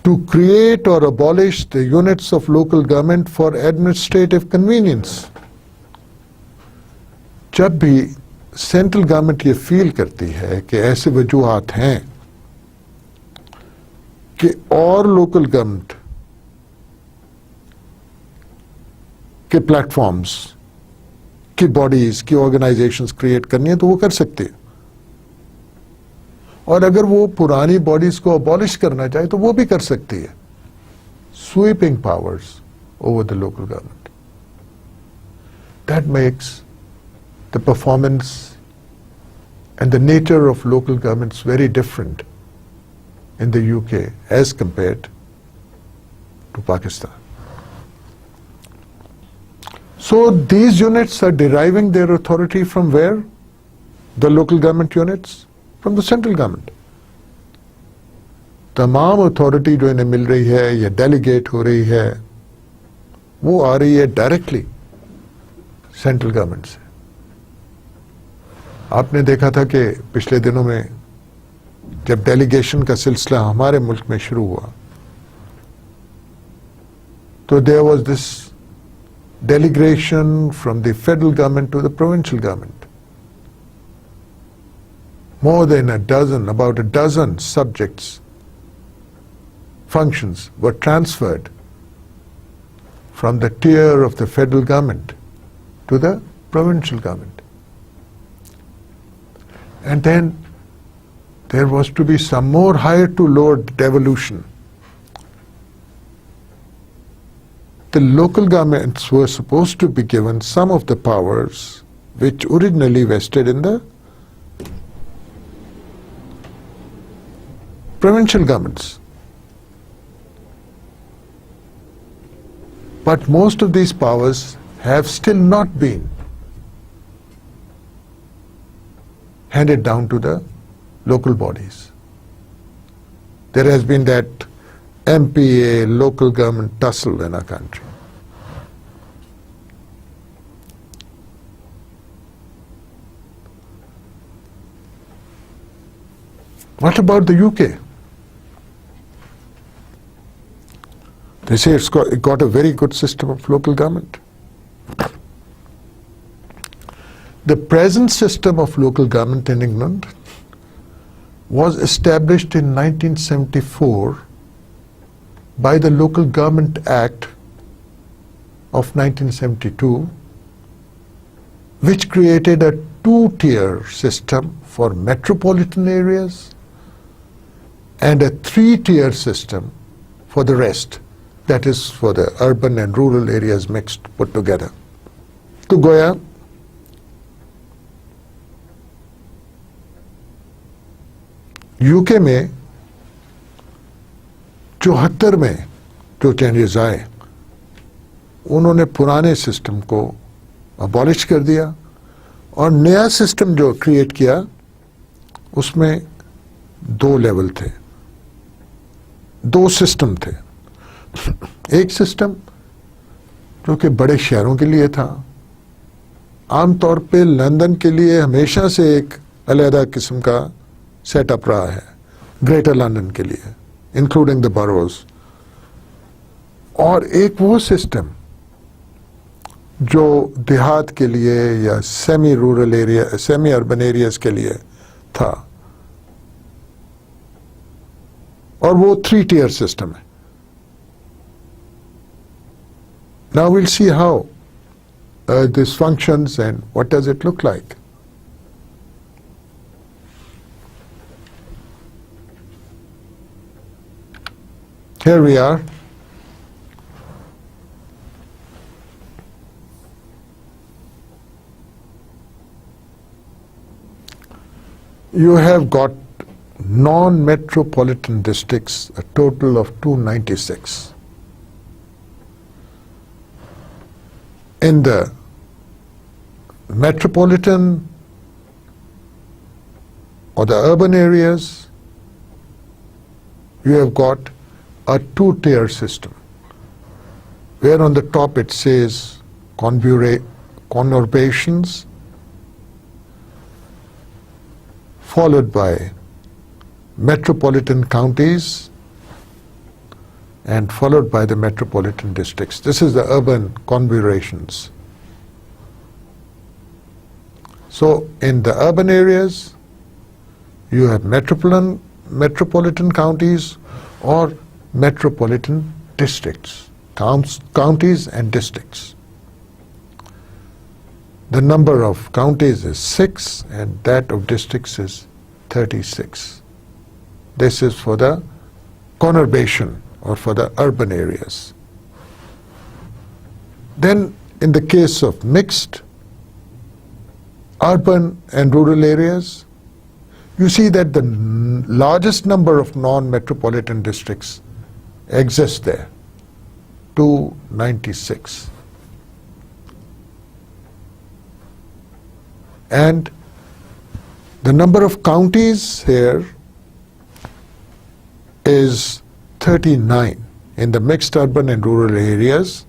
to create or abolish the units of local government for administrative convenience. जब भी central government ये feel करती है कि ऐसे वजूहात हैं कि और लोकल गवर्नमेंट के प्लेटफॉर्म्स की बॉडीज की ऑर्गेनाइजेशंस क्रिएट करनी है तो वो कर सकते हैं, और अगर वो पुरानी बॉडीज को अबॉलिश करना चाहे तो वो भी कर सकती है. Sweeping powers over the local government. That makes the performance and the nature of local governments very different in the UK as compared to Pakistan. So these units are deriving their authority from where? The local government units? From the central government. तमाम authority जो इन्हें मिल रही है या delegate हो रही है वो आ रही है directly central government से. आपने देखा था कि पिछले दिनों में जब डेलीगेशन का सिलसिला हमारे मुल्क में शुरू हुआ तो there was this delegation from the federal government to the provincial government. More than about a dozen subjects, functions were transferred from the tier of the federal government to the provincial government. And then there was to be some more higher to lower devolution. The local governments were supposed to be given some of the powers which originally vested in the provincial governments. But most of these powers have still not been handed down to the local bodies. There has been that MPA, local government tussle in our country. What about the UK? They say it got a very good system of local government. The present system of local government in England was established in 1974 by the Local Government Act of 1972, which created a two-tier system for metropolitan areas and a three-tier system for the rest, that is for the urban and rural areas mixed, put together. तो गोया UK में 74 में जो changes आए, उन्होंने पुराने system को abolish कर दिया और नया सिस्टम जो क्रिएट किया उसमें 2 लेवल थे, 2 सिस्टम थे। एक सिस्टम जो कि बड़े शहरों के लिए था, आमतौर पे लंदन के लिए हमेशा से एक अलग किस्म का सेटअप रहा है, ग्रेटर लंदन के लिए इंक्लूडिंग द बरोज। और एक वो सिस्टम जो देहात के लिए या semi rural area, semi urban areas के लिए था, और वो 3 tier सिस्टम है। Now we'll see how this functions and what does it look like. Here we are. You have got non-metropolitan districts, a total of 296. In the metropolitan or the urban areas, you have got a 2-tier system, where on the top it says conurbations, followed by metropolitan counties, and followed by the metropolitan districts. This is the urban conurbations. So in the urban areas, you have metropolitan counties or metropolitan districts, counties and districts. The number of counties is 6 and that of districts is 36. This is for the conurbation or for the urban areas. Then in the case of mixed urban and rural areas, you see that the largest number of non-metropolitan districts exist there, 296. And the number of counties here is 39 in the mixed urban and rural areas.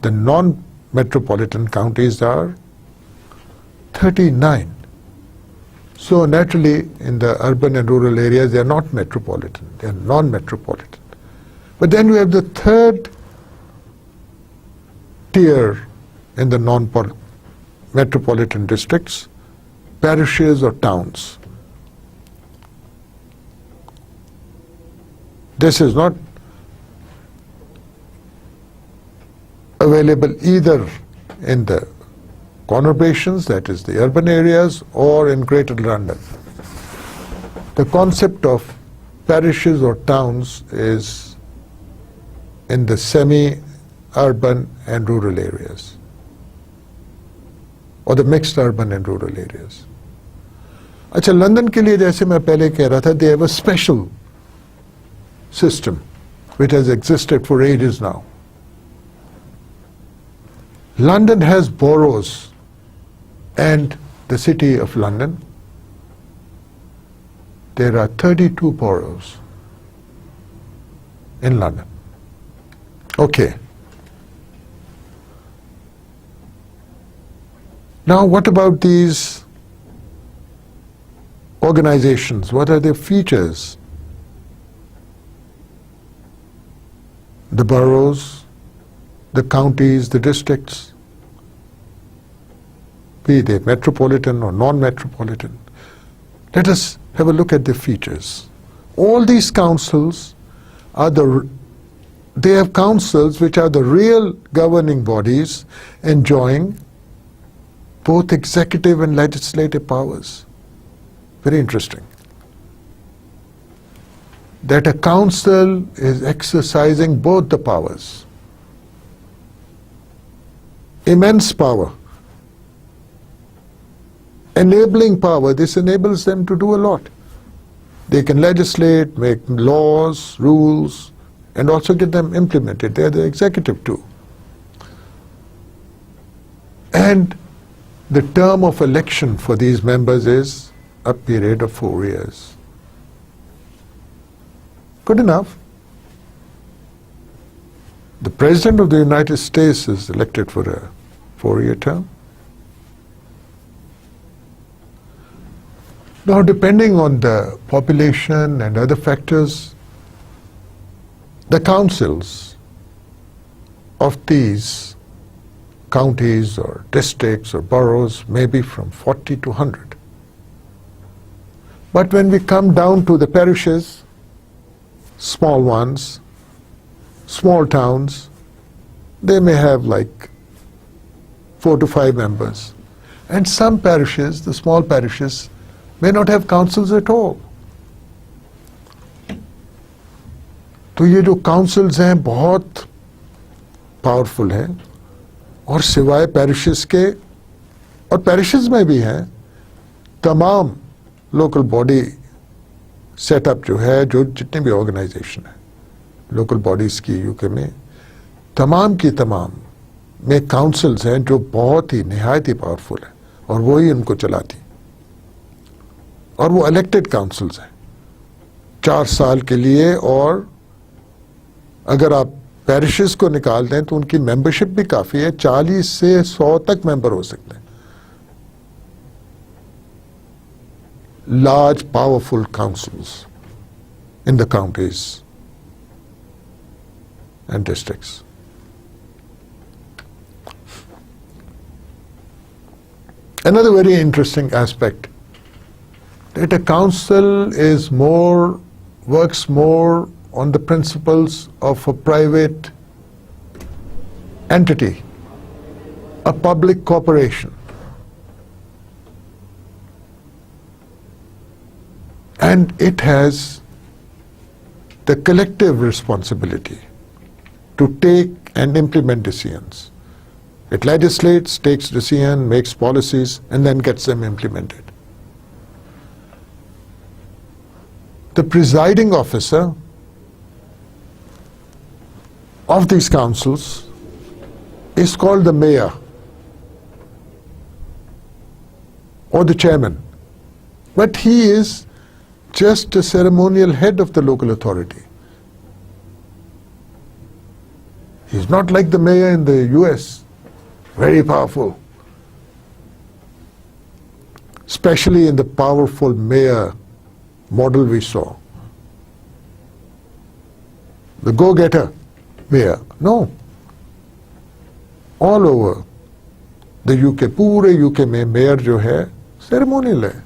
The non-metropolitan counties are 39. So naturally, in the urban and rural areas, they are not metropolitan, they are non-metropolitan. But then we have the 3rd tier in the non-metropolitan districts, parishes or towns. This is not available either in the conurbations, that is the urban areas, or in Greater London. The concept of parishes or towns is in the semi-urban and rural areas, or the mixed urban and rural areas. अच्छा, London के लिए जैसे मैं पहले कह रहा था, they have a special system which has existed for ages now. London has boroughs and the city of London. There are 32 boroughs in London. Okay. Now what about these organizations? What are their features? The boroughs, the counties, the districts, be they metropolitan or non-metropolitan. Let us have a look at the features. All these councils are they have councils which are the real governing bodies enjoying both executive and legislative powers. Very interesting. That a council is exercising both the powers. Immense power. Enabling power, this enables them to do a lot. They can legislate, make laws, rules, and also get them implemented. They're the executive too. And the term of election for these members is a period of 4 years. Good enough. The President of the United States is elected for a 4-year term. Now, depending on the population and other factors, the councils of these counties or districts or boroughs may be from 40 to 100. But when we come down to the parishes, small ones, small towns, they may have like 4 to 5 members. And some parishes, the small parishes, may not have councils at all. तो ये जो councils हैं बहुत powerful हैं और सिवाय parishes के और parishes में भी हैं तमाम local body setup जो है जो जितने भी organization है local bodies की यूके में तमाम की तमाम में councils हैं जो बहुत ही निहायत ही powerful है और वही उनको चलाती और वो इलेक्टेड काउंसिल्स हैं 4 साल के लिए और अगर आप पैरिशेस को निकाल दें तो उनकी मेंबरशिप भी काफी है 40 से 100 तक मेंबर हो सकते हैं large powerful councils in the counties and districts. Another very interesting aspect that a council is works more on the principles of a private entity, a public corporation. And it has the collective responsibility to take and implement decisions. It legislates, takes decisions, makes policies, and then gets them implemented. The presiding officer of these councils is called the mayor or the chairman, but he is just a ceremonial head of the local authority. He's not like the mayor in the US, very powerful, especially in the powerful mayor model we saw. The go-getter mayor. No. All over the UK, पूरे UK में mayor जो है ceremonial है.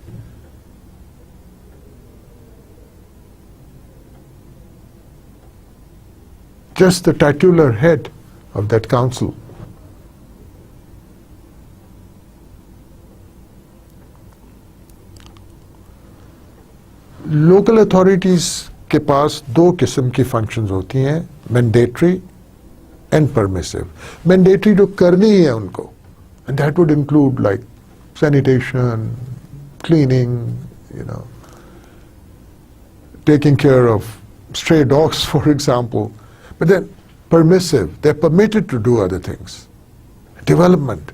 Just the titular head of that council. Local authorities के पास 2 किस्म की functions होती हैं मैंडेटरी एंड परमिसिव मैंडेटरी जो करनी ही है उनको and that would include like sanitation cleaning taking care of stray dogs for example but then permissive they're permitted to do other things development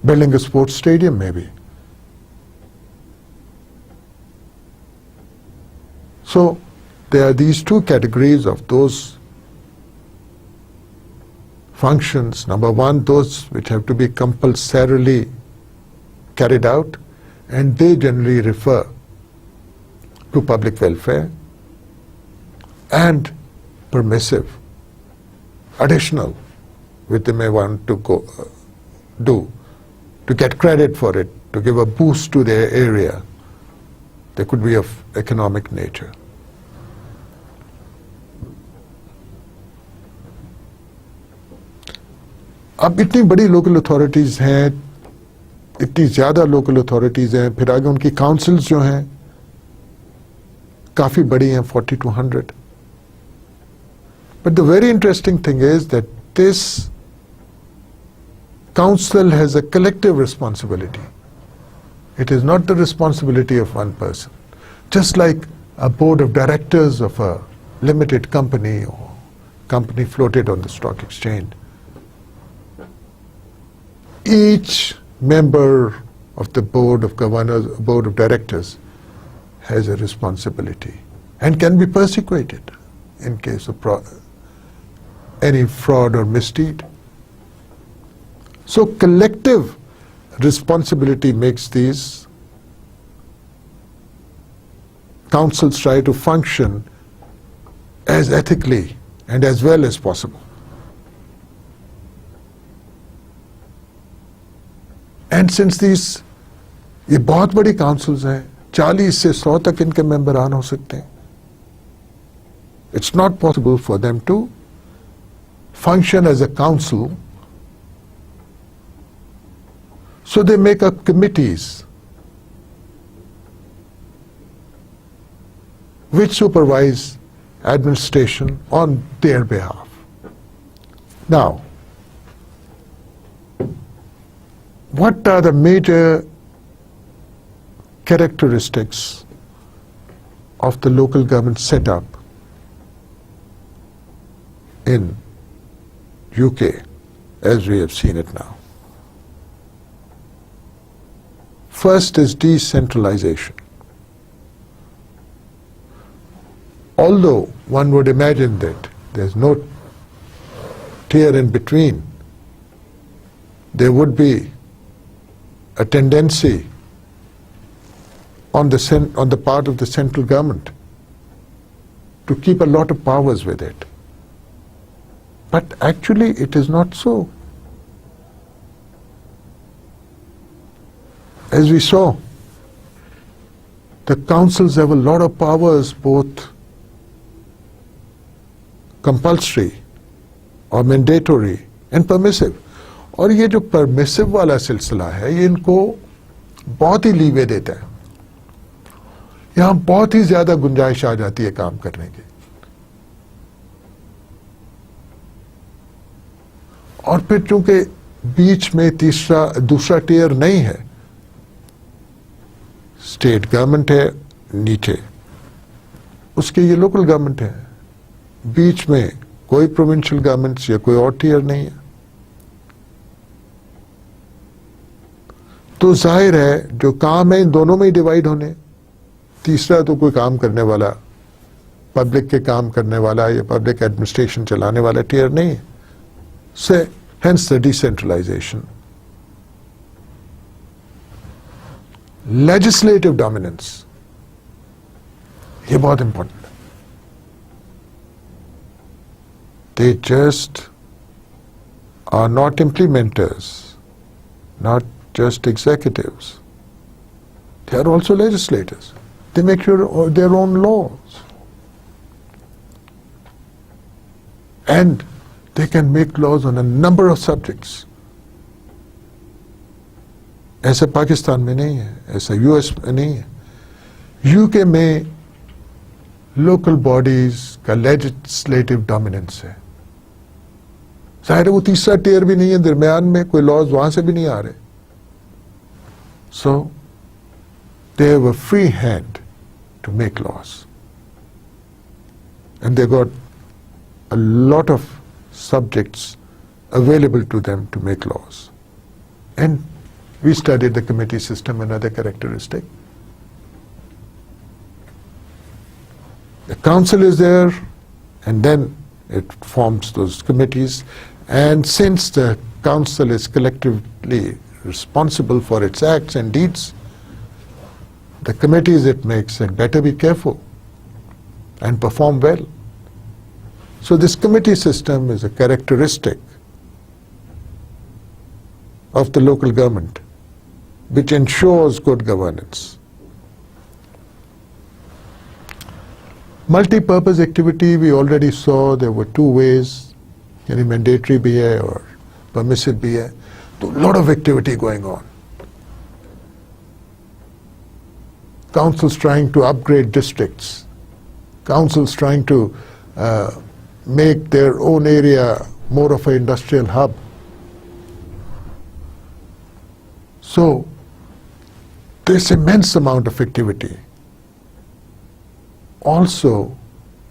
building a sports stadium maybe. So there are these 2 categories of those functions. Number 1, those which have to be compulsorily carried out, and they generally refer to public welfare, and permissive, additional, which they may want to do to get credit for it, to give a boost to their area. They could be of economic nature. अब इतनी बड़ी local authorities हैं इतनी ज़्यादा local authorities हैं फिर आगे उनकी काउंसिल्स जो हैं काफ़ी बड़ी हैं 40 to 100 but the very interesting thing is that this council has a collective responsibility It is not the responsibility of one person. Just like a board of directors of a limited company or company floated on the stock exchange, each member of the board of governors, board of directors has a responsibility and can be persecuted in case of any fraud or misdeed. So collective responsibility makes these councils try to function as ethically and as well as possible. And since these ये बहुत बड़ी councils हैं, 40 से 100 तक इनके मेंबरान हो सकते हैं. It's not possible for them to function as a council. So they make up committees which supervise administration on their behalf. Now, what are the major characteristics of the local government setup in UK as we have seen it now? First is decentralization. Although one would imagine that there's no tier in between, there would be a tendency on the part of the central government to keep a lot of powers with it. But actually it is not so. As we saw, the councils have a lot of powers, both compulsory or mandatory and permissive. और ये जो permissive वाला सिलसिला है, ये इनको बहुत ही leeway देता है. यहाँ बहुत ही ज्यादा गुंजाइश आ जाती है काम करने की. और फिर चूंकि बीच में दूसरा टियर नहीं है, स्टेट गवर्नमेंट है नीचे, उसके ये लोकल गवर्नमेंट है, बीच में कोई प्रोविंशियल गवर्नमेंट्स या कोई और टियर नहीं है, तो जाहिर है जो काम है इन दोनों में ही डिवाइड होने. तीसरा तो कोई काम करने वाला, पब्लिक के काम करने वाला या पब्लिक एडमिनिस्ट्रेशन चलाने वाला टियर नहीं है. से hence the decentralization. Legislative dominance, ये बहुत important है. They just are not implementers, not just executives. They are also legislators. They make their own laws. And they can make laws on a number of subjects. ऐसा पाकिस्तान में नहीं है, ऐसा US में नहीं है. यूके में लोकल बॉडीज का लेजिस्लेटिव डोमिनेंस है. जाहिर है वो तीसरा टियर भी नहीं है, दरमियान में कोई लॉज वहां से भी नहीं आ रहे. So they have a free hand to make laws. And they got a lot of subjects available to them to make laws. And we studied the committee system, another characteristic. The council is there, and then it forms those committees. And since the council is collectively responsible for its acts and deeds, the committees it makes had better be careful and perform well. So this committee system is a characteristic of the local government which ensures good governance. Multi-purpose activity, we already saw there were two ways, any mandatory bhi hai or permissive bhi hai. So a lot of activity going on. Councils trying to upgrade districts, councils trying to make their own area more of an industrial hub. So this immense amount of activity also,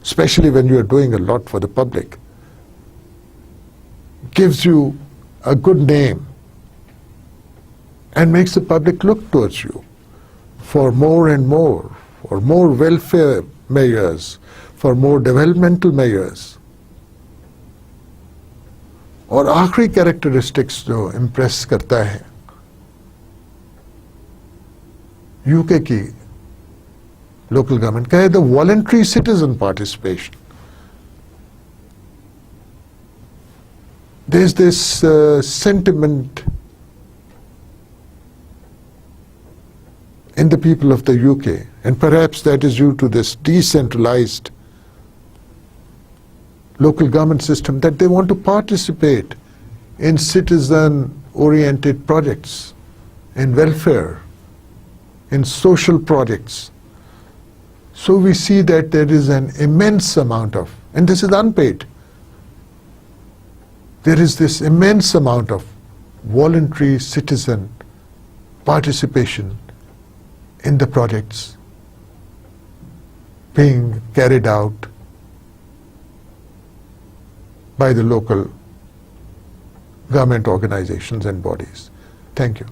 especially when you are doing a lot for the public, gives you a good name and makes the public look towards you for more and more, for more welfare measures, for more developmental measures. और आखिरी characteristics जो impress करता है UK की local government का है the voluntary citizen participation. There is this sentiment in the people of the UK, and perhaps that is due to this decentralized local government system, that they want to participate in citizen-oriented projects, in welfare, in social projects. So we see that there is an immense amount of, and this is unpaid, there is this immense amount of voluntary citizen participation in the projects being carried out by the local government organizations and bodies. Thank you.